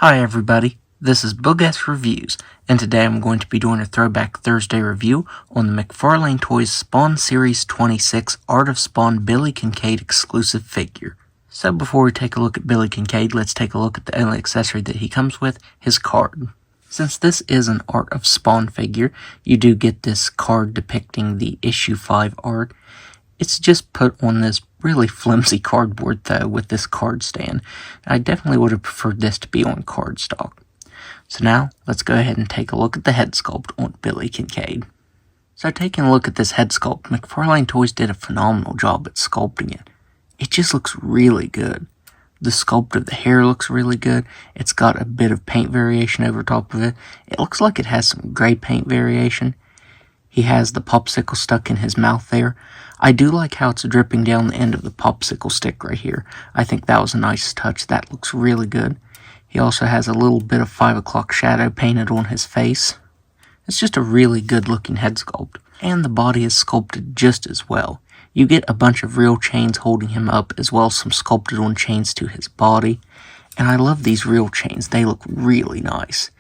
Hi everybody, this is Boogess Reviews, and today I'm going to be doing a Throwback Thursday review on the McFarlane Toys Spawn Series 26 Art of Spawn Billy Kincaid exclusive figure. So before we take a look at Billy Kincaid, let's take a look at the only accessory that he comes with, his card. Since this is an Art of Spawn figure, you do get this card depicting the issue 5 art. It's just put on this really flimsy cardboard though with this card stand. I definitely would have preferred this to be on cardstock. So now, let's go ahead and take a look at the head sculpt on Billy Kincaid. So taking a look at this head sculpt, McFarlane Toys did a phenomenal job at sculpting it. It just looks really good. The sculpt of the hair looks really good. It's got a bit of paint variation over top of it. It looks like it has some gray paint variation. He has the popsicle stuck in his mouth there. I do like how it's dripping down the end of the popsicle stick right here. I think that was a nice touch. That looks really good. He also has a little bit of 5 o'clock shadow painted on his face. It's just a really good looking head sculpt. And the body is sculpted just as well. You get a bunch of real chains holding him up as well as some sculpted on chains to his body. And I love these real chains. They look really nice.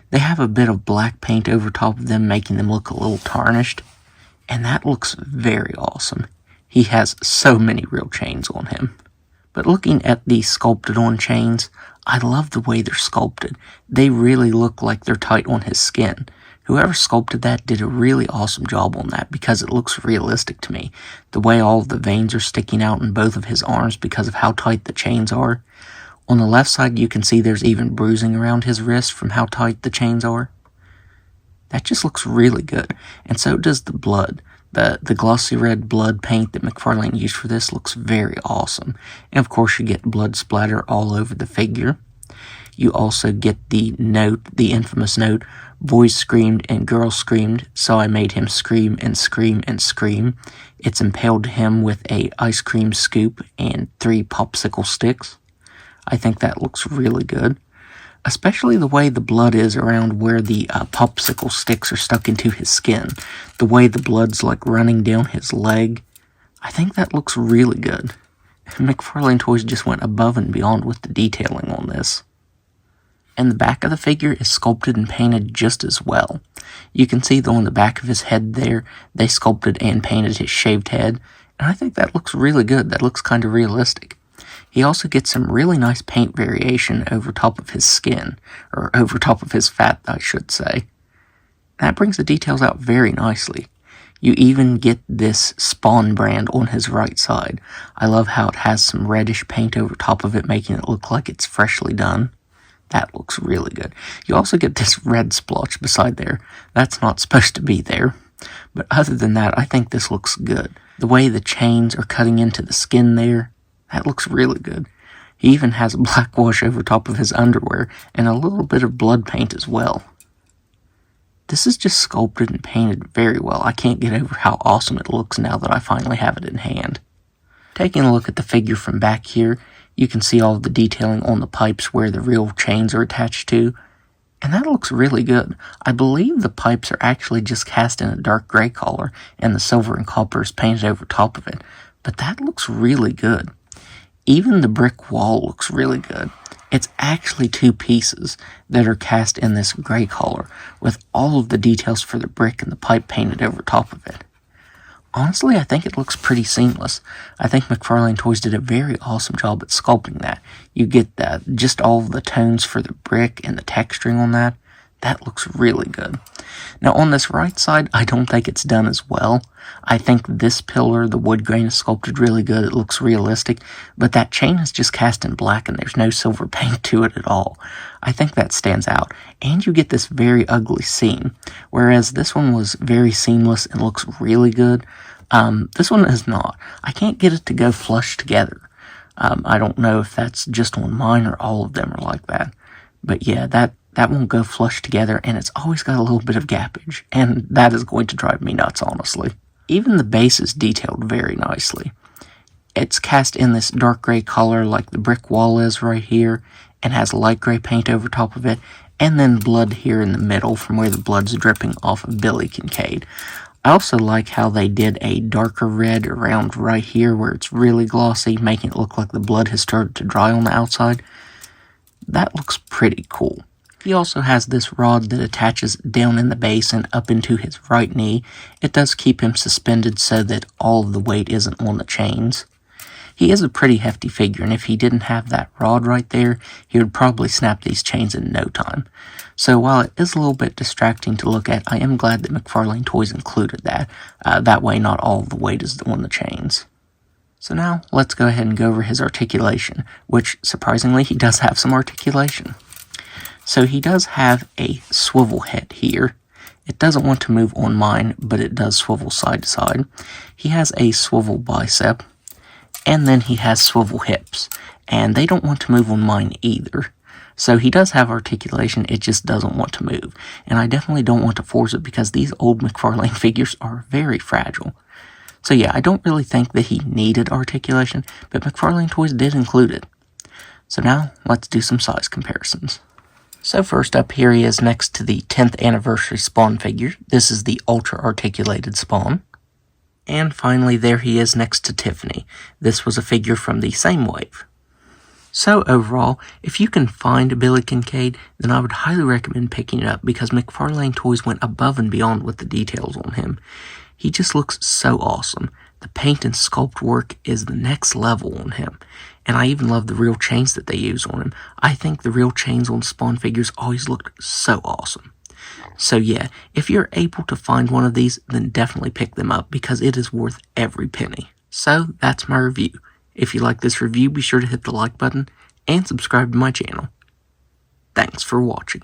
They have a bit of black paint over top of them, making them look a little tarnished. And that looks very awesome. He has so many real chains on him. But looking at the sculpted on chains, I love the way they're sculpted. They really look like they're tight on his skin. Whoever sculpted that did a really awesome job on that because it looks realistic to me. The way all of the veins are sticking out in both of his arms because of how tight the chains are. On the left side, you can see there's even bruising around his wrist from how tight the chains are. That just looks really good, and so does the blood. The glossy red blood paint that McFarlane used for this looks very awesome. And of course you get blood splatter all over the figure. You also get the note, the infamous note, "Boys screamed and girls screamed, so I made him scream and scream and scream." It's impaled to him with a ice cream scoop and 3 popsicle sticks. I think that looks really good. Especially the way the blood is around where the popsicle sticks are stuck into his skin. The way the blood's like running down his leg. I think that looks really good. McFarlane Toys just went above and beyond with the detailing on this. And the back of the figure is sculpted and painted just as well. You can see on the back of his head there, they sculpted and painted his shaved head. And I think that looks really good. That looks kind of realistic. He also gets some really nice paint variation over top of his skin, or over top of his fat, I should say. That brings the details out very nicely. You even get this Spawn brand on his right side. I love how it has some reddish paint over top of it, making it look like it's freshly done. That looks really good. You also get this red splotch beside there. That's not supposed to be there. But other than that, I think this looks good. The way the chains are cutting into the skin there, that looks really good. He even has a black wash over top of his underwear and a little bit of blood paint as well. This is just sculpted and painted very well. I can't get over how awesome it looks now that I finally have it in hand. Taking a look at the figure from back here, you can see all of the detailing on the pipes where the real chains are attached to. And that looks really good. I believe the pipes are actually just cast in a dark gray color and the silver and copper is painted over top of it. But that looks really good. Even the brick wall looks really good. It's actually 2 pieces that are cast in this gray color with all of the details for the brick and the pipe painted over top of it. Honestly, I think it looks pretty seamless. I think McFarlane Toys did a very awesome job at sculpting that. You get that, just all of the tones for the brick and the texturing on that. That looks really good. Now on this right side, I don't think it's done as well. I think this pillar, the wood grain, is sculpted really good. It looks realistic, but that chain is just cast in black and there's no silver paint to it at all. I think that stands out. And you get this very ugly seam, whereas this one was very seamless and looks really good. This one is not. I can't get it to go flush together. I don't know if that's just on mine or all of them are like that. But yeah, that won't go flush together, and it's always got a little bit of gappage, and that is going to drive me nuts, honestly. Even the base is detailed very nicely. It's cast in this dark gray color like the brick wall is right here, and has light gray paint over top of it, and then blood here in the middle from where the blood's dripping off of Billy Kincaid. I also like how they did a darker red around right here where it's really glossy, making it look like the blood has started to dry on the outside. that looks pretty cool. He also has this rod that attaches down in the base and up into his right knee. It does keep him suspended so that all of the weight isn't on the chains. He is a pretty hefty figure, and if he didn't have that rod right there, he would probably snap these chains in no time. So while it is a little bit distracting to look at, I am glad that McFarlane Toys included that. That way not all of the weight is on the chains. So now, let's go ahead and go over his articulation, which, surprisingly, he does have some articulation. So he does have a swivel head here. It doesn't want to move on mine, but it does swivel side to side. He has a swivel bicep, and then he has swivel hips, and they don't want to move on mine either. So he does have articulation, it just doesn't want to move. And I definitely don't want to force it because these old McFarlane figures are very fragile. So yeah, I don't really think that he needed articulation, but McFarlane Toys did include it. So now, let's do some size comparisons. So first up, here he is next to the 10th anniversary Spawn figure. This is the ultra articulated Spawn. And finally, there he is next to Tiffany. This was a figure from the same wave. So overall, if you can find Billy Kincaid, then I would highly recommend picking it up because McFarlane Toys went above and beyond with the details on him. He just looks so awesome. The paint and sculpt work is the next level on him. And I even love the real chains that they use on him. I think the real chains on Spawn figures always looked so awesome. So yeah, if you're able to find one of these, then definitely pick them up because it is worth every penny. So that's my review. If you like this review, be sure to hit the like button and subscribe to my channel. Thanks for watching.